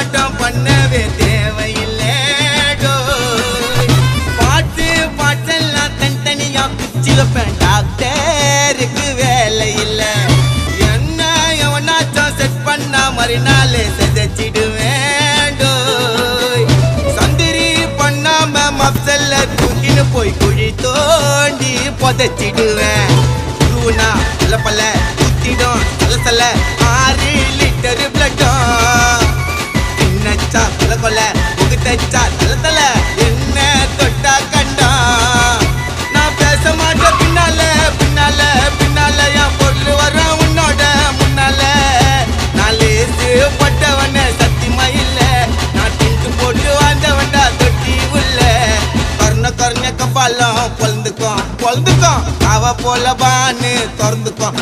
postmortem பண்ணவே தேவையில்லை பாட்டு பாட்டெல்லாம் தனித்தனியா பிச்சு வைப்பேன் டாக்டருக்கு வேலை இல்லை என்ன எவனாச்சும் செட் பண்ணா மறுநாளே செதைச்சிடுவேன் சந்திரி பண்ணாம மப்சல்ல தூக்கின்னு போய் குழி தோண்டி புதைச்சிடுவேன் தூணா பல ஊத்திடும் சல 6 லிட்டர் பிளட்டும் தின்னச்சா கொல கொல முகத்தச்சா தல என்ன தொட்டா கண்டா நான் பேச மாட்டேன் பின்னால பின்னால பின்னால என் பொருள் வர உன்னோட முன்னால நான் லேசு பட்டவன சத்தியமா இல்ல நான் திண்டு போட்டு வாழ்ந்தவன்டா தொட்டி உள்ள கர்ண கபாலம் பொழுந்துக்கும் அவ போல பான்னு திறந்துக்கும்